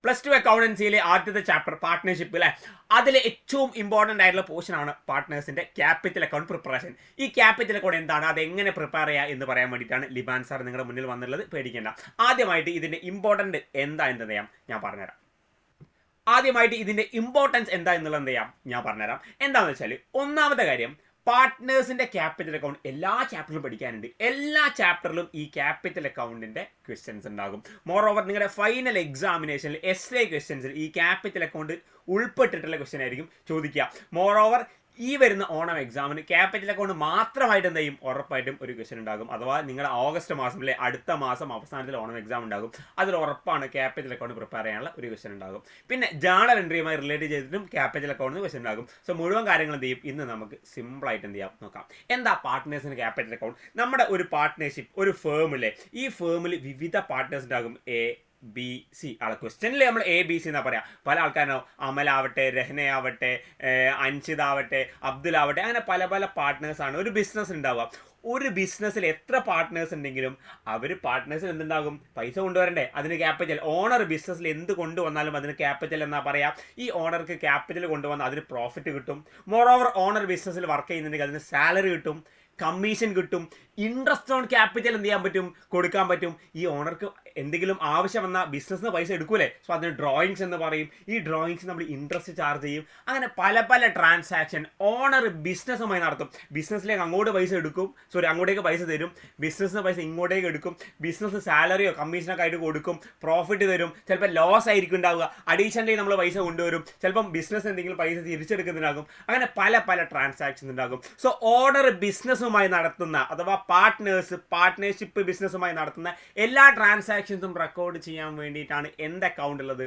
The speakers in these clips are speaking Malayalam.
പ്ലസ് ടു അക്കൗണ്ടൻസിയിലെ ആദ്യത്തെ ചാപ്റ്റർ പാർട്ട്ണർഷിപ്പ് അല്ലേ, അതിലെ ഏറ്റവും ഇമ്പോർട്ടൻ്റ് ആയിട്ടുള്ള പോർഷൻ ആണ് പാർട്ട്നേഴ്സിന്റെ ക്യാപിറ്റൽ അക്കൗണ്ട് പ്രിപ്പറേഷൻ. ഈ ക്യാപിറ്റൽ അക്കൗണ്ട് എന്താണ്, അത് എങ്ങനെ പ്രിപ്പയർ ചെയ്യുക എന്ന് പറയാൻ വേണ്ടിയിട്ടാണ് ലിബാൻ സാർ നിങ്ങളുടെ മുന്നിൽ വന്നുള്ളത്. പേടിക്കേണ്ട. ആദ്യമായിട്ട് ഇതിന്റെ ഇമ്പോർട്ടൻറ്റ് എന്താ എന്ന് ചെയ്യാം ഞാൻ പറഞ്ഞുതരാം. ആദ്യമായിട്ട് ഇതിന്റെ ഇമ്പോർട്ടൻസ് എന്താ എന്നുള്ളത് എന്ത് ചെയ്യാം ഞാൻ പറഞ്ഞുതരാം. എന്താണെന്ന് വെച്ചാൽ, ഒന്നാമത്തെ കാര്യം, പാർട്ട്നേഴ്സിന്റെ ക്യാപിറ്റൽ അക്കൗണ്ട് എല്ലാ ചാപ്റ്ററിലും പഠിക്കാനുണ്ട്. എല്ലാ ചാപ്റ്ററിലും ഈ ക്യാപിറ്റൽ അക്കൗണ്ടിന്റെ ക്വസ്റ്റ്യൻസ് ഉണ്ടാകും. മോർ ഓവർ നിങ്ങളുടെ ഫൈനൽ എക്സാമിനേഷനിൽ എസ്എ ക്വസ്റ്റ്യൻസിൽ ഈ ക്യാപിറ്റൽ അക്കൗണ്ട് ഉൾപ്പെട്ടിട്ടുള്ള ക്വസ്റ്റ്യൻ ആയിരിക്കും ചോദിക്കുക. മോർ ഓവർ ഈ വരുന്ന ഓണം എക്സാമിന് ക്യാപിറ്റൽ അക്കൗണ്ട് മാത്രമായിട്ട് എന്ത് ചെയ്യും, ഉറപ്പായിട്ടും ഒരു ക്വസ്റ്റ്യൻ ഉണ്ടാകും. അഥവാ നിങ്ങൾ ഓഗസ്റ്റ് മാസത്തിലെ അടുത്ത മാസം അവസാനത്തിൽ ഓണം എക്സാം ഉണ്ടാകും. അതിൽ ഉറപ്പാണ് ക്യാപിറ്റൽ അക്കൗണ്ട് പ്രിപ്പയർ ചെയ്യാനുള്ള ഒരു ക്വസ്റ്റ്യൻ ഉണ്ടാകും. പിന്നെ ജേണൽ എൻട്രിയുമായി റിലേറ്റ് ചെയ്തിട്ടും ക്യാപിറ്റൽ അക്കൗണ്ട് ക്വസ്റ്റ്യൻ ഉണ്ടാകും. സോ മുഴുവൻ കാര്യങ്ങൾ എന്ത് ചെയ്യും ഇന്ന് നമുക്ക് സിമ്പിളായിട്ട് എന്ത് ചെയ്യാം നോക്കാം. എന്താ പാർട്ട്നേഴ്സിന് ക്യാപിറ്റൽ അക്കൗണ്ട്? നമ്മുടെ ഒരു പാർട്ട്ണർഷിപ്പ്, ഒരു ഫേമിലെ, ഈ ഫേമിൽ വിവിധ പാർട്ട്നേഴ്സ് ഉണ്ടാകും. ബി സി ആളെ ക്വസ്റ്റ്യനിൽ നമ്മൾ എ ബി സി എന്നാ പറയാ. പല ആൾക്കാരോ അമലാവട്ടെ, രഹ്നയാവട്ടെ, അൻഷിദാവട്ടെ, അബ്ദുലാവട്ടെ, അങ്ങനെ പല പല പാർട്ട്നേഴ്സാണ് ഒരു ബിസിനസ് ഉണ്ടാവുക. ഒരു ബിസിനസ്സിൽ എത്ര പാർട്ട്നേഴ്സ് ഉണ്ടെങ്കിലും അവർ പാർട്ട്നേഴ്സിൽ എന്തുണ്ടാകും, പൈസ കൊണ്ടുവരണ്ടേ, അതിന് ക്യാപിറ്റൽ. ഓണർ ബിസിനസ്സിൽ എന്ത് കൊണ്ടുവന്നാലും അതിന് ക്യാപിറ്റൽ എന്നാ പറയാ. ഈ ഓണർക്ക് ക്യാപിറ്റൽ കൊണ്ടുവന്നാൽ അതിന് പ്രോഫിറ്റ് കിട്ടും. മോർ ഓവർ ഓണർ ബിസിനസ്സിൽ വർക്ക് ചെയ്യുന്നുണ്ടെങ്കിൽ അതിന് സാലറി കിട്ടും, കമ്മീഷൻ കിട്ടും, ഇൻട്രസ്റ്റ് ഓൺ ക്യാപിറ്റൽ എന്ത് ചെയ്യാൻ പറ്റും, കൊടുക്കാൻ പറ്റും. ഈ ഓണർക്ക് എന്തെങ്കിലും ആവശ്യം വന്നാൽ ബിസിനസ്സിന് പൈസ എടുക്കൂലേ, സോ അതിന് ഡ്രോയിങ്സ് എന്ന് പറയും. ഈ ഡ്രോയിങ്സ് നമ്മൾ ഇൻട്രസ്റ്റ് ചാർജ് ചെയ്യും. അങ്ങനെ പല പല ട്രാൻസാക്ഷൻ ഓണർ ബിസിനസ്സുമായി നടത്തും. ബിസിനസ്സിലേക്ക് അങ്ങോട്ട് പൈസ എടുക്കും, അങ്ങോട്ടേക്ക് പൈസ തരും, ബിസിനസ്സിന് പൈസ ഇങ്ങോട്ടേക്ക് എടുക്കും, ബിസിനസ് സാലറിയോ കമ്മീഷനൊക്കെ ആയിട്ട് കൊടുക്കും, പ്രോഫിറ്റ് തരും. ചിലപ്പോൾ ലോസ് ആയിരിക്കും ഉണ്ടാവുക, അഡീഷണലി നമ്മൾ പൈസ കൊണ്ടുവരും. ചിലപ്പം ബിസിനസ് എന്തെങ്കിലും പൈസ തിരിച്ചെടുക്കുന്നുണ്ടാകും. അങ്ങനെ പല പല ട്രാൻസാക്ഷൻസ് ഉണ്ടാകും. സോ ഓണർ ബിസിനസ്സുമായി നടത്തുന്ന അഥവാ പാർട്ട്നർഷിപ്പ് ബിസിനസ്സുമായി നടത്തുന്ന എല്ലാ ട്രാൻസാക്ഷൻസും റെക്കോർഡ് ചെയ്യാൻ വേണ്ടിയിട്ടാണ് എന്ത് അക്കൗണ്ട് ഉള്ളത്,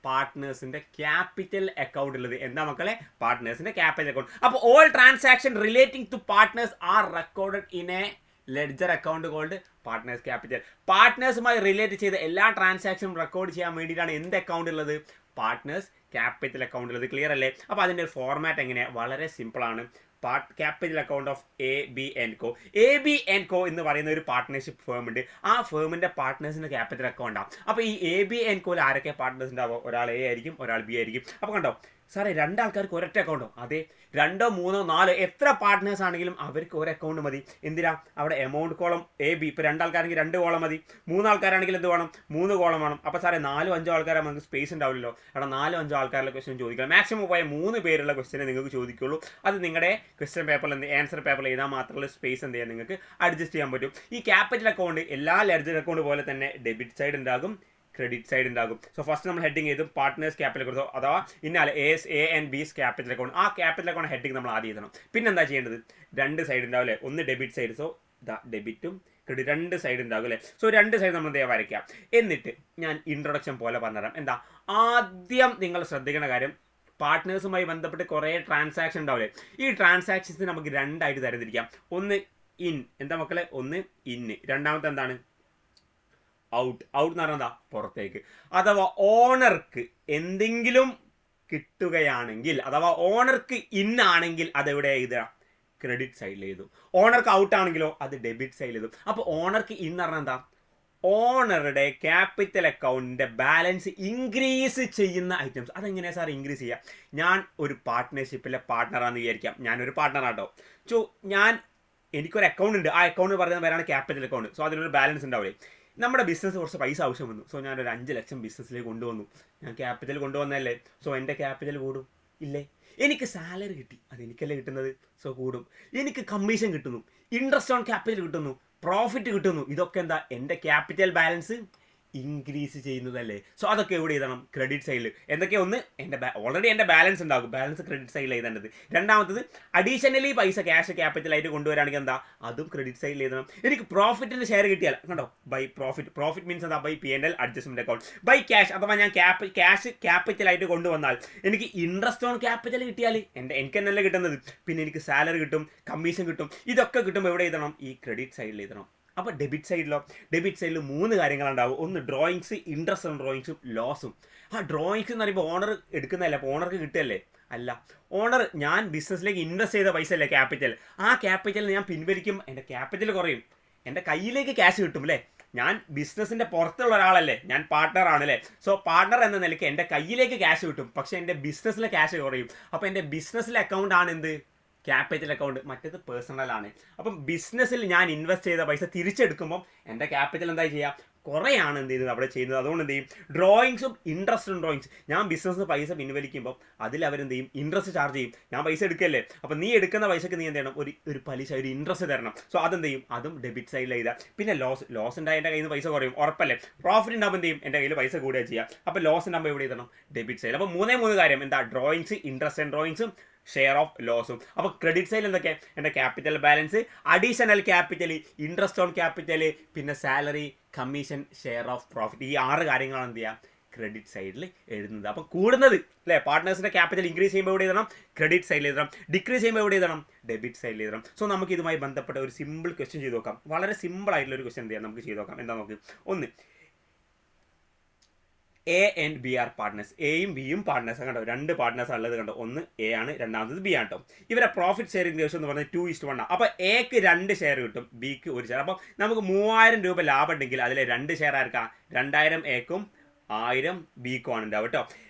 പാർട്ട്നേഴ്സിന്റെ ക്യാപിറ്റൽ അക്കൗണ്ട് ഉള്ളത്. എന്താ മക്കളെ, പാർട്ട്നേഴ്സിന്റെ ക്യാപിറ്റൽ അക്കൗണ്ട്. അപ്പോൾ all transaction relating to partners are recorded in a ledger account called partners capital. പാർട്ട്നേഴ്സുമായി റിലേറ്റ് ചെയ്ത എല്ലാ ട്രാൻസാക്ഷനും റെക്കോർഡ് ചെയ്യാൻ വേണ്ടിയിട്ടാണ് എന്ത് അക്കൗണ്ട് ഉള്ളത്, പാർട്ട്നേഴ്സ് ക്യാപിറ്റൽ അക്കൗണ്ട് ഉള്ളത്. ക്ലിയർ അല്ലേ? അപ്പോൾ അതിന്റെ ഒരു ഫോർമാറ്റ് എങ്ങനെയാണ്, വളരെ സിമ്പിൾ ആണ്. Capital account of A B and co. A B and co എന്ന് പറയുന്ന ഒരു പാർട്ട്ണർഷിപ്പ് ഫേം ഉണ്ട്. ആ ഫേമിന്റെ പാർട്ട്നേഴ്സിന്റെ ക്യാപിറ്റൽ അക്കൗണ്ട് ആണ്. അപ്പോൾ ഈ എ ബി ആൻഡ് കോയിൽ ആരൊക്കെ പാർട്ട്നേഴ്സ് ഉണ്ടാവും, ഒരാൾ എ ആയിരിക്കും, ഒരാൾ ബി ആയിരിക്കും. അപ്പോൾ കണ്ടോ സാറേ, രണ്ടാൾക്കാർക്ക് ഒരൊറ്റ അക്കൗണ്ടോ? അതെ, 2, 3, 4 എത്ര പാർട്ട്നേഴ്സ് ആണെങ്കിലും അവർക്ക് ഒരു അക്കൗണ്ട് മതി. എന്തിനാ, അവിടെ എമൗണ്ട് കോളം എ ബി. ഇപ്പോൾ 2 ആൾക്കാരെങ്കിൽ 2 കോളം മതി, 3 ആൾക്കാരാണെങ്കിൽ എന്ത് വേണം, 3 കോളം വേണം. അപ്പോൾ സാറേ 4, 5 ആൾക്കാരെ നമുക്ക് സ്പേസ് ഉണ്ടാവില്ലല്ലോ. അവിടെ 4, 5 ആൾക്കാരുടെ ക്വസ്റ്റ്യൻ ചോദിക്കണം. മാക്സിമം പോയ 3 പേരുള്ള ക്വസ്റ്റ്യനെ നിങ്ങൾക്ക് ചോദിക്കുള്ളൂ. അത് നിങ്ങളുടെ ക്വസ്റ്റ്യൻ പേപ്പറിൽ ആൻസർ പേപ്പറിൽ എഴുതാൻ മാത്രമുള്ള സ്പേസ് എന്ത് ചെയ്യാൻ നിങ്ങൾക്ക് അഡ്ജസ്റ്റ് ചെയ്യാൻ പറ്റും. ഈ ക്യാപിറ്റൽ അക്കൗണ്ട് എല്ലാ ലെഡ്ജർ അക്കൗണ്ട് പോലെ തന്നെ ഡെബിറ്റ് സൈഡ് ഉണ്ടാകും, ക്രെഡിറ്റ് സൈഡ് ഉണ്ടാകും. സോ ഫസ്റ്റ് നമ്മൾ ഹെഡിങ് ചെയ്തും പാർട്ട്നേഴ്സ് ക്യാപിറ്റൽ അക്കൗണ്ട്, അഥവാ ഇന്നാലെ A and B's capital account. ആ ക്യാപിറ്റൽ അക്കൗണ്ട് ഹെഡിങ് നമ്മൾ ആദ്യം എഴുതണം. പിന്നെ എന്താ ചെയ്യേണ്ടത്, 2 സൈഡ് ഉണ്ടാവും അല്ലേ, ഒന്ന് ഡെബിറ്റ് സൈഡ്, സോ ഡെബിറ്റും ക്രെഡിറ്റ് 2 സൈഡ് ഉണ്ടാകും അല്ലേ. സോ 2 സൈഡ് നമ്മൾ എന്താ വരയ്ക്കാം. എന്നിട്ട് ഞാൻ ഇൻട്രൊഡക്ഷൻ പോലെ പറഞ്ഞുതരാം. എന്താ ആദ്യം നിങ്ങൾ ശ്രദ്ധിക്കേണ്ട കാര്യം, പാർട്ട്നേഴ്സുമായി ബന്ധപ്പെട്ട് കുറേ ട്രാൻസാക്ഷൻ ഉണ്ടാവില്ലേ. ഈ ട്രാൻസാക്ഷൻസ് നമുക്ക് 2 ആയിട്ട് തരംതിരിക്കാം. ഒന്ന് ഇൻ, എന്താ മക്കളെ, ഒന്ന് ഇൻ. രണ്ടാമത്തെ എന്താണ്, ഔട്ട്. ഔട്ട് എന്ന് പറഞ്ഞാൽ എന്താ, പുറത്തേക്ക്. അഥവാ ഓണർക്ക് എന്തെങ്കിലും കിട്ടുകയാണെങ്കിൽ, അഥവാ ഓണർക്ക് ഇൻ ആണെങ്കിൽ അതെവിടെ എഴുതുക, ക്രെഡിറ്റ് സൈഡിൽ എഴുതും. ഓണർക്ക് ഔട്ട് ആണെങ്കിലോ അത് ഡെബിറ്റ് സൈഡിൽ എഴുതും. അപ്പോൾ ഓണർക്ക് ഇൻ പറഞ്ഞാൽ എന്താ, ഓണറുടെ ക്യാപിറ്റൽ അക്കൗണ്ടിന്റെ ബാലൻസ് ഇൻക്രീസ് ചെയ്യുന്ന ഐറ്റംസ്. അതെങ്ങനെയാണ് സാർ ഇൻക്രീസ് ചെയ്യുക? ഞാൻ ഒരു പാർട്ട്ണർഷിപ്പിലെ പാർട്ട്ണറാണെന്ന് വിചാരിക്കാം. ഞാനൊരു പാർട്ട്ണറാട്ടോ. എനിക്കൊരു അക്കൗണ്ട് ഉണ്ട്. ആ അക്കൗണ്ട് പറയുന്ന പേരാണ് ക്യാപിറ്റൽ അക്കൗണ്ട്. സോ അതിനൊരു ബാലൻസ് ഉണ്ടാവില്ലേ. നമ്മുടെ ബിസിനസ് കുറച്ച് പൈസ ആവശ്യം വന്നു. സോ ഞാനൊരു 5 ലക്ഷം ബിസിനസ്സിലേക്ക് കൊണ്ടുവന്നു. ഞാൻ ക്യാപിറ്റൽ കൊണ്ടുവന്നല്ലേ, സോ എൻ്റെ ക്യാപിറ്റൽ കൂടും ഇല്ലേ? എനിക്ക് സാലറി കിട്ടി, അത് എനിക്കല്ലേ കിട്ടുന്നത്, സോ കൂടും. എനിക്ക് കമ്മീഷൻ കിട്ടുന്നു, ഇൻട്രസ്റ്റ് ഓൺ ക്യാപിറ്റൽ കിട്ടുന്നു, പ്രോഫിറ്റ് കിട്ടുന്നു. ഇതൊക്കെ എന്താ, എൻ്റെ ക്യാപിറ്റൽ ബാലൻസ് ഇൻക്രീസ് ചെയ്യുന്നതല്ലേ. സോ അതൊക്കെ എവിടെ എഴുതണം, ക്രെഡിറ്റ് സൈഡിൽ. എന്തൊക്കെ, ഒന്ന് ഓൾറെഡി എൻ്റെ ബാലൻസ് ഉണ്ടാകും, ബാലൻസ് ക്രെഡിറ്റ് സൈഡിൽ എഴുതേണ്ടത്. രണ്ടാമത്തത് അഡീഷണലി പൈസ ക്യാഷ് ക്യാപിറ്റലായിട്ട് കൊണ്ടുവരാണെങ്കിൽ എന്താ, അതും ക്രെഡിറ്റ് സൈഡിൽ എഴുതണം. എനിക്ക് പ്രോഫിറ്റിന്റെ ഷെയർ കിട്ടിയാൽ കണ്ടോ, ബൈ പ്രോഫിറ്റ്. പ്രോഫിറ്റ് മീൻസ് എന്താ, by P&L adjustment account. By cash, അഥവാ ഞാൻ ക്യാഷ് ക്യാപിറ്റലായിട്ട് കൊണ്ടുവന്നാൽ എനിക്ക് ഇൻട്രസ്റ്റ് ഓൺ ക്യാപിറ്റൽ കിട്ടിയാൽ എനിക്ക് എന്നല്ലേ കിട്ടുന്നത്, പിന്നെ എനിക്ക് സാലറി കിട്ടും, കമ്മീഷൻ കിട്ടും. ഇതൊക്കെ കിട്ടുമ്പോൾ എവിടെ എഴുതണം, ഈ ക്രെഡിറ്റ് സൈഡിൽ എഴുതണം. അപ്പോൾ ഡെബിറ്റ് സൈഡിലോ, ഡെബിറ്റ് സൈഡിൽ 3 കാര്യങ്ങളുണ്ടാവും. ഒന്ന് ഡ്രോയിങ്സ്, ഇൻട്രസ്റ്റ് ഓൺ ഡ്രോയിങ്സും ലോസും. ആ ഡ്രോയിങ്സ് എന്ന് പറയുമ്പോൾ ഓണർ എടുക്കുന്നതല്ല, അപ്പോൾ ഓണർക്ക് കിട്ടുകയല്ലേ, അല്ല. ഓണർ ഞാൻ ബിസിനസ്സിലേക്ക് ഇൻവെസ്റ്റ് ചെയ്ത പൈസ അല്ലേ ക്യാപിറ്റൽ, ആ ക്യാപിറ്റൽ ഞാൻ പിൻവലിക്കും, എൻ്റെ ക്യാപിറ്റൽ കുറയും, എൻ്റെ കയ്യിലേക്ക് ക്യാഷ് കിട്ടും അല്ലേ. ഞാൻ ബിസിനസിന്റെ പുറത്തുള്ള ഒരാളല്ലേ, ഞാൻ പാർട്ണർ ആണല്ലേ. സോ പാർട്ണർ എന്ന നിലയ്ക്ക് എൻ്റെ കയ്യിലേക്ക് ക്യാഷ് കിട്ടും, പക്ഷെ എൻ്റെ ബിസിനസ്സിലെ ക്യാഷ് കുറയും. അപ്പോൾ എൻ്റെ ബിസിനസ്സിലെ അക്കൗണ്ട് ആണ് എന്ത്, ക്യാപിറ്റൽ അക്കൗണ്ട്, മറ്റേത് പേഴ്സണൽ ആണ്. അപ്പം ബിസിനസ്സിൽ ഞാൻ ഇൻവെസ്റ്റ് ചെയ്ത പൈസ തിരിച്ചെടുക്കുമ്പോൾ എൻ്റെ ക്യാപിറ്റൽ എന്താ ചെയ്യുക, കുറേയാണ് എന്ത് ചെയ്യുന്നത് അവിടെ ചെയ്യുന്നത്. അതുകൊണ്ട് എന്ത് ചെയ്യും, ഡ്രോയിങ്സും ഇൻട്രസ്റ്റും ഡ്രോയിങ്സ്, ഞാൻ ബിസിനസ് പൈസ പിൻവലിക്കുമ്പോൾ അതിൽ അവരെന്ത് ചെയ്യും, ഇൻട്രസ്റ്റ് ചാർജ് ചെയ്യും. ഞാൻ പൈസ എടുക്കല്ലേ, അപ്പം നീ എടുക്കുന്ന പൈസക്ക് നീ എന്ത് ചെയ്യണം, ഒരു പലിശ, ഒരു ഇൻട്രസ്റ്റ് തരണം. സോ അതെന്ത് ചെയ്യും, അതും ഡെബിറ്റ് സൈഡിൽ ചെയ്താൽ. പിന്നെ ലോസ് ഉണ്ടായ എൻ്റെ കയ്യിൽ നിന്ന് പൈസ കുറയും, ഉറപ്പല്ലേ. പ്രോഫിറ്റ് ഉണ്ടാകുമ്പോൾ എന്ത് ചെയ്യും, എൻ്റെ കയ്യിൽ പൈസ കൂടുക ചെയ്യുക. അപ്പോൾ ലോസ് ഉണ്ടാകുമ്പോൾ എവിടെ എഴുതണം, ഡെബിറ്റ് സൈഡ്. അപ്പോൾ മൂന്ന് കാര്യം എന്താ, ഡ്രോയിങ്സ്, ഇൻട്രസ്റ്റ് ആൻഡ് ഡ്രോയിങ്സും, ഷെയർ ഓഫ് ലോസും. അപ്പോൾ ക്രെഡിറ്റ് സൈഡിൽ എന്തൊക്കെ, എൻ്റെ capital balance, additional capital, interest on capital, പിന്നെ salary, commission, share of profit. ഈ 6 കാര്യങ്ങളാണ് എന്ത് ചെയ്യുക, ക്രെഡിറ്റ് സൈഡിൽ എഴുതുന്നത്. അപ്പോൾ കൂടുന്നത് അല്ലേ, പാർട്ട്നേഴ്സിൻ്റെ ക്യാപിറ്റൽ ഇൻക്രീസ് ചെയ്യുമ്പോൾ എവിടെ എഴുതണം, ക്രെഡിറ്റ് സൈഡിൽ എഴുതണം. ഡിക്രീസ് ചെയ്യുമ്പോൾ എവിടെ എഴുതണം, ഡെബിറ്റ് സൈഡിൽ എഴുതണം. സോ നമുക്ക് ഇതുമായി ബന്ധപ്പെട്ട ഒരു സിമ്പിൾ ക്വസ്റ്റ്യൻ ചെയ്ത് നോക്കാം. വളരെ സിമ്പിൾ ആയിട്ടുള്ള ഒരു ക്വസ്റ്റ്യൻ എന്ത് ചെയ്യാം, നമുക്ക് ചെയ്ത് നോക്കാം. എന്താ നോക്ക്, ഒന്ന്, A and B are partners. എയും ബിയും പാർട്ട്നേഴ്സ് കണ്ടോ, 2 പാർട്ട്നേഴ്സ് ഉള്ളത് കണ്ടോ, ഒന്ന് എ ആണ്, രണ്ടാമത് ബി ആണ് കേട്ടോ. ഇവരെ പ്രോഫിറ്റ് ഷെയറിംഗ് റേഷ്യോ എന്ന് പറഞ്ഞാൽ 2:1. അപ്പോൾ എക്ക് 2 ഷെയർ കിട്ടും, ബിക്ക് 1 ഷെയർ. അപ്പോൾ നമുക്ക് 3000 രൂപ ലാഭം ഉണ്ടെങ്കിൽ അതിലെ 2 ഷെയർ ആർക്കാ, 2000 എക്കും 1000 ബിക്കും ആണ് ഉണ്ടാവും കേട്ടോ.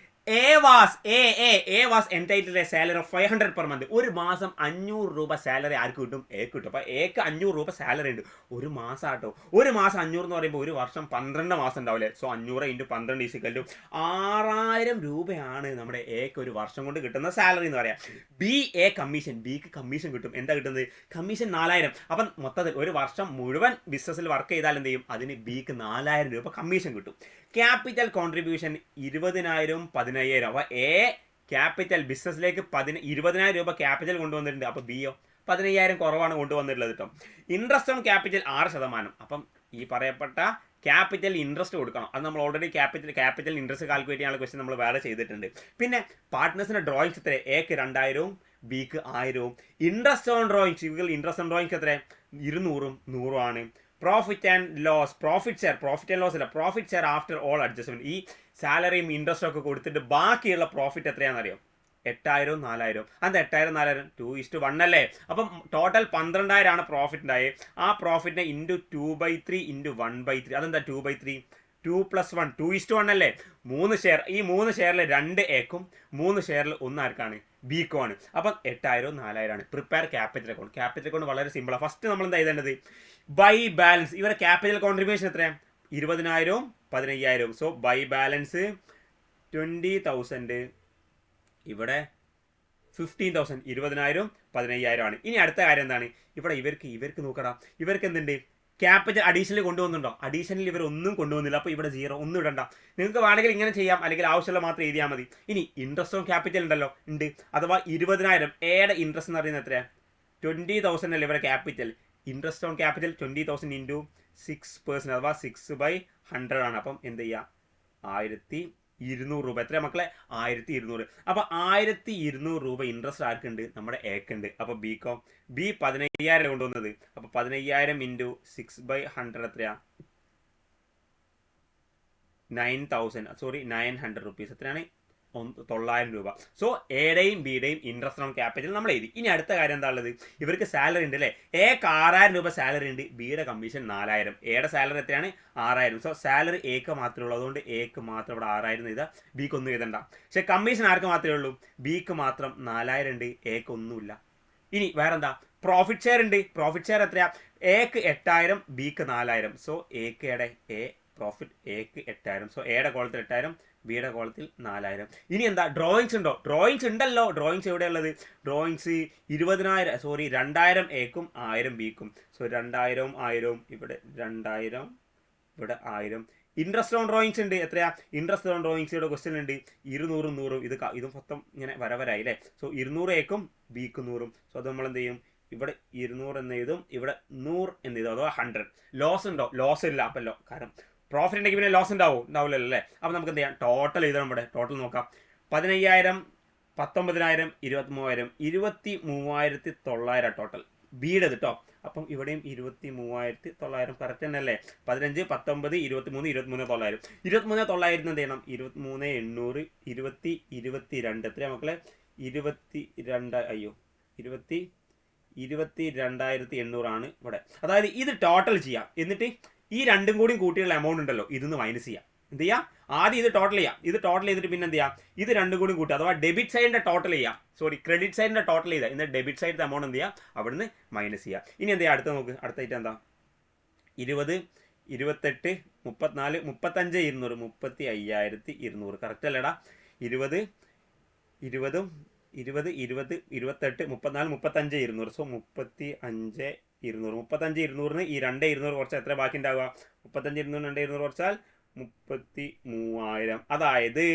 A was entitled a salary of 500 per month. ഒരു മാസം 500 രൂപ സാലറി ആർക്ക് കിട്ടും, എ കിട്ടും. അപ്പോൾ എക്ക് 500 രൂപ സാലറി ഉണ്ട്, ഒരു മാസം ആട്ടോ. ഒരു മാസം 500 എന്ന് പറയുമ്പോൾ ഒരു വർഷം 12 മാസം ഉണ്ടാവില്ലേ. സോ 500 × 12 = 6000 രൂപയാണ് നമ്മുടെ എക്ക് ഒരു വർഷം കൊണ്ട് കിട്ടുന്ന സാലറി എന്ന് പറയാം. ബി എ കമ്മീഷൻ, ബിക്ക് കമ്മീഷൻ കിട്ടും. എന്താ കിട്ടുന്നത്, കമ്മീഷൻ 4000. അപ്പം മൊത്തത്തിൽ ഒരു വർഷം മുഴുവൻ ബിസിനസ്സിൽ വർക്ക് ചെയ്താൽ എന്ത് ചെയ്യും, അതിന് ബിക്ക് 4000 രൂപ കമ്മീഷൻ കിട്ടും. Capital contribution 20000 15000. അപ്പോൾ എ ക്യാപിറ്റൽ ബിസിനസ്സിലേക്ക് 20000 രൂപ ക്യാപിറ്റൽ കൊണ്ടുവന്നിട്ടുണ്ട്. അപ്പോൾ ബിയോ 15000 കുറവാണ് കൊണ്ടുവന്നിട്ടുള്ളത് കേട്ടോ. Interest on capital 6%. അപ്പം ഈ പറയപ്പെട്ട ക്യാപിറ്റൽ ഇൻട്രസ്റ്റ് കൊടുക്കണം. അത് നമ്മൾ ഓൾറെഡി ക്യാപിറ്റൽ ഇൻട്രസ്റ്റ് കാൽക്കുലേറ്റ് ചെയ്യാനുള്ള ക്വസ്റ്റ്യൻ നമ്മൾ വേറെ ചെയ്തിട്ടുണ്ട്. പിന്നെ പാർട്ട്നേഴ്സിന്റെ ഡ്രോയിങ്സ് എത്ര, എക്ക് 2000 ബിക്ക് 1000. Interest on drawings, interest on drawings എത്ര, 200 100 ആണ്. Profit and loss, profit and loss അല്ല, profit share after all adjustment. ഈ സാലറിയും ഇൻട്രസ്റ്റും ഒക്കെ കൊടുത്തിട്ട് ബാക്കിയുള്ള പ്രോഫിറ്റ് എത്രയാണെന്നറിയോ, 8000 4000. അത് 8000 4000 2:1 അല്ലേ. അപ്പം ടോട്ടൽ 12000 ആണ് പ്രോഫിറ്റ് ഉണ്ടായത്. ആ പ്രോഫിറ്റിനെ ×2/3 × 1/3. അതെന്താ 2/3, 2 + 1 2:1 അല്ലേ. 3 ഷെയർ, ഈ 3 ഷെയറിൽ 2 എക്കും 3 ഷെയറിൽ 1 ആർക്കാണ്, ബിക്കും ആണ്. അപ്പം 8000 4000 ആണ്. Prepare capital account. Capital account വളരെ സിമ്പിളാണ്. ഫസ്റ്റ് നമ്മൾ എന്താ എഴുതേണ്ടത്, ബൈ ബാലൻസ്. ഇവരെ ക്യാപിറ്റൽ കോൺട്രിബ്യൂഷൻ എത്രയാണ്, 20000 15000. സോ ബൈ ബാലൻസ് 20000, ഇവിടെ 15000, 20000 15000 ആണ്. ഇനി അടുത്ത കാര്യം എന്താണ്, ഇവിടെ ഇവർക്ക് നോക്കണം, ഇവർക്ക് എന്തുണ്ട്, ക്യാപിറ്റൽ അഡീഷണൽ കൊണ്ടുവന്നുണ്ടോ, അഡീഷണൽ ഇവർ ഒന്നും കൊണ്ടുവന്നില്ല. അപ്പോൾ ഇവിടെ 0 ഒന്നും ഇടണ്ട. നിങ്ങൾക്ക് വേണമെങ്കിൽ ഇങ്ങനെ ചെയ്യാം, അല്ലെങ്കിൽ ആവശ്യമുള്ള മാത്രം എഴുതിയാൽ മതി. ഇനി ഇൻട്രസ്റ്റ് ഓൺ ക്യാപിറ്റൽ ഉണ്ടല്ലോ, ഉണ്ട്. അഥവാ 20000 എയുടെ ഇൻട്രസ്റ്റ് എന്ന് പറയുന്നത് എത്രയാണ്, 20000 അല്ലേ ഇവരുടെ ക്യാപിറ്റൽ. ഇൻട്രസ്റ്റ് ഓൺ ക്യാപിറ്റൽ 20000 × 6%, അഥവാ 6/100 ആണ്. അപ്പം എന്ത് ചെയ്യുക, 1200 രൂപ. എത്ര മക്കളെ, 1200. അപ്പോൾ 1200 രൂപ ഇൻട്രസ്റ്റ് ആർക്കുണ്ട്, നമ്മുടെ എക്കുണ്ട്. അപ്പോൾ ബിക്കോ, ബി 15000 കൊണ്ടുവന്നത്. അപ്പോൾ 15000 × 6/100 എത്രയാ, 900 റുപ്പീസ്. എത്രയാണ്, 900 രൂപ. സോ എയുടെയും ബിയുടെയും ഇൻട്രസ്റ്റ് ഓൺ ക്യാപിറ്റൽ നമ്മൾ എഴുതി. ഇനി അടുത്ത കാര്യം എന്താ ഉള്ളത്, ഇവർക്ക് സാലറി ഉണ്ട് അല്ലേ. എക്ക് 6000 രൂപ സാലറി ഉണ്ട്, ബിയുടെ കമ്മീഷൻ 4000. എയുടെ സാലറി എത്രയാണ്, 6000. സോ സാലറി എക്ക് മാത്രമേ ഉള്ളൂ, അതുകൊണ്ട് എക്ക് മാത്രം ഇവിടെ 6000 എഴുതാം, ബിക്ക് ഒന്നും എഴുതണ്ട. പക്ഷെ കമ്മീഷൻ ആർക്ക് മാത്രമേ ഉള്ളൂ, ബിക്ക് മാത്രം 4000 ഉണ്ട്, എക്ക് ഒന്നുമില്ല. ഇനി വേറെന്താ, പ്രോഫിറ്റ് ഷെയർ ഉണ്ട്. പ്രോഫിറ്റ് ഷെയർ എത്രയാ, എക്ക് 8000 ബിക്ക് 4000. സോ എയുടെ പ്രോഫിറ്റ് എക്ക് 8000. സോ എയുടെ കോളത്തിൽ 8000, ബിയുടെ കോളത്തിൽ 4000. ഇനി എന്താ, ഡ്രോയിങ്സ് ഉണ്ടോ, ഡ്രോയിങ്സ് ഉണ്ടല്ലോ. ഡ്രോയിങ്സ് എവിടെയുള്ളത്, ഡ്രോയിങ്സ് 2000 എക്കും 1000 ബിക്കും. സോ 2000 1000, ഇവിടെ 2000, ഇവിടെ 1000. ഇൻട്രസ്റ്റ് ഓൺ ഡ്രോയിങ്സ് ഉണ്ട്, എത്രയാ, ഇൻട്രസ്റ്റ് ഓൺ ഡ്രോയിങ്സിയുടെ ക്വസ്റ്റ്യൻ ഉണ്ട് 200 100. ഇത് മൊത്തം ഇങ്ങനെ വരവരായി അല്ലേ. സോ 200 എക്കും ബിക്കും 100. സോ അത് നമ്മൾ എന്ത് ചെയ്യും, ഇവിടെ 200 എന്ന് എഴുതും, ഇവിടെ 100 എന്ന് എഴുതും, അഥവാ 100. ലോസ് ഉണ്ടോ, ലോസ് ഇല്ല. അപ്പം കാരണം പ്രോഫിറ്റ് ഉണ്ടെങ്കിൽ പിന്നെ ലോസ് ഉണ്ടാവില്ലല്ലോ അല്ലേ. അപ്പം നമുക്ക് എന്ത് ചെയ്യാം, ടോട്ടൽ എഴുതാം. ഇവിടെ ടോട്ടൽ നോക്കാം, 15000 19000 23000 23900 ടോട്ടൽ ബിയുടെ കേട്ടോ. അപ്പം ഇവിടെയും 23900 കറക്റ്റ് തന്നെ അല്ലേ. 15 19 23 23900. 23900 എന്ത് ചെയ്യണം, 23800 22 എത്രയാ മക്കളെ, 22,800 ആണ് ഇവിടെ. അതായത് ഇത് ടോട്ടൽ ചെയ്യാം, എന്നിട്ട് ഈ രണ്ടും കൂടി കൂട്ടിയുള്ള എമൗണ്ട് ഉണ്ടല്ലോ ഇതൊന്ന് മൈനസ് ചെയ്യാം. എന്ത് ചെയ്യാം? ആദ്യം ഇത് ടോട്ടൽ ചെയ്യാം. ഇത് ടോട്ടൽ ചെയ്തിട്ട് പിന്നെ എന്ത് ചെയ്യാം? ഇത് രണ്ടും കൂടി കൂട്ടുക. അഥവാ ഡെബിറ്റ് സൈഡിന്റെ ടോട്ടൽ ചെയ്യാം. സോറി, ക്രെഡിറ്റ് സൈഡിന്റെ ടോട്ടൽ ചെയ്താൽ ഇന്ന് ഡെബിറ്റ് സൈഡിന്റെ എമൗണ്ട് എന്ത് ചെയ്യാം? അവിടുന്ന് മൈനസ് ചെയ്യാം. ഇനി എന്ത് ചെയ്യാം? അടുത്ത നോക്ക്. അടുത്തായിട്ട് എന്താ? 20, 28, 34, 35, 200, 35,200. കറക്റ്റ് അല്ലേടാ? 20, 20, 20, 20, 28, 34, 35, 200. സോ 35,200. 35,200 ഈ 2,200 കുറച്ചാൽ എത്ര ബാക്കി ഉണ്ടാവുക? 35,200 2,200 കുറച്ചാൽ 33,000. അതായത്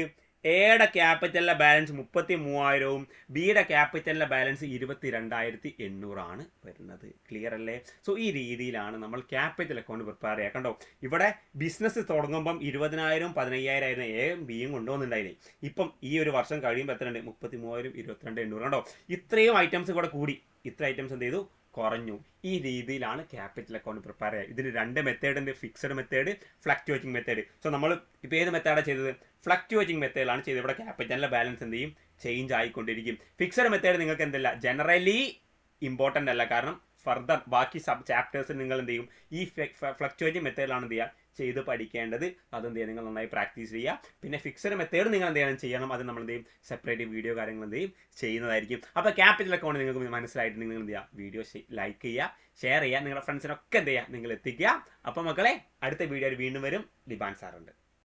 എയുടെ ക്യാപിറ്റലിലെ ബാലൻസ് 33,000വും ബിയുടെ ക്യാപിറ്റലിലെ ബാലൻസ് 22,800 ആണ് വരുന്നത്. ക്ലിയർ അല്ലേ? സോ ഈ രീതിയിലാണ് നമ്മൾ ക്യാപിറ്റൽ അക്കൗണ്ട് പ്രിപ്പയർ ചെയ്യുക. കണ്ടോ, ഇവിടെ ബിസിനസ് തുടങ്ങുമ്പം 20,000 15,000 ആയിരുന്നു എയും ബിയും കൊണ്ടുപോകുന്നുണ്ടായില്ലേ. ഇപ്പം ഈ ഒരു വർഷം കഴിയുമ്പോൾ എത്ര ഉണ്ട്? 33,000 22,800. കണ്ടോ, ഇത്രയും ഐറ്റംസ് കൂടെ കൂടി. ഇത്ര ഐറ്റംസ് എന്ത് ചെയ്തു? കുറഞ്ഞു. ഈ രീതിയിലാണ് ക്യാപിറ്റൽ അക്കൗണ്ട് പ്രിപ്പയർ ചെയ്യുക. ഇതിന് രണ്ട് മെത്തേഡ് ഉണ്ട്, fixed method, fluctuating method. So നമ്മൾ ഇപ്പോൾ ഏത് മെത്തേഡാണ് ചെയ്തത്? ഫ്ലക്ച്വേറ്റിംഗ് മെത്തേഡിലാണ് ചെയ്തത്. ഇവിടെ ക്യാപിറ്റലിലെ ബാലൻസ് എന്ത് ചെയ്യും? ചേഞ്ച് ആയിക്കൊണ്ടിരിക്കും. ഫിക്സഡ് മെത്തേഡ് നിങ്ങൾക്ക് എന്തല്ല, ജനറലി ഇമ്പോർട്ടൻ്റ് അല്ല. കാരണം ഫർദർ ബാക്കി സബ് ചാപ്റ്റേഴ്സ് നിങ്ങൾ എന്ത് ചെയ്യും? ഈ ഫ്ലക്ച്വേറ്റിംഗ് മെത്തേഡിലാണ് എന്ത് ചെയ്യുക? ചെയ്ത് പഠിക്കേണ്ടത്. അതെന്ത് ചെയ്യുക? നിങ്ങൾ നന്നായി പ്രാക്ടീസ് ചെയ്യുക. പിന്നെ ഫിക്സഡ് മെത്തേഡ് നിങ്ങൾ എന്ത് ചെയ്യണം? അത് നമ്മൾ എന്ത് ചെയ്യും? സെപ്പറേറ്റ് വീഡിയോ കാര്യങ്ങൾ എന്ത് ചെയ്യും? ചെയ്യുന്നതായിരിക്കും. അപ്പോൾ ക്യാപിറ്റൽ അക്കൗണ്ട് നിങ്ങൾക്ക് മനസ്സിലായിട്ട് നിങ്ങൾ എന്ത് ചെയ്യുക? വീഡിയോ ലൈക്ക് ചെയ്യുക, ഷെയർ ചെയ്യുക, നിങ്ങളുടെ ഫ്രണ്ട്സിനൊക്കെ എന്ത് ചെയ്യുക? നിങ്ങൾ എത്തിക്കുക. അപ്പോൾ മക്കളെ, അടുത്ത വീഡിയോയിൽ വീണ്ടും വരും. ലിബാൻ സാറുണ്ട്.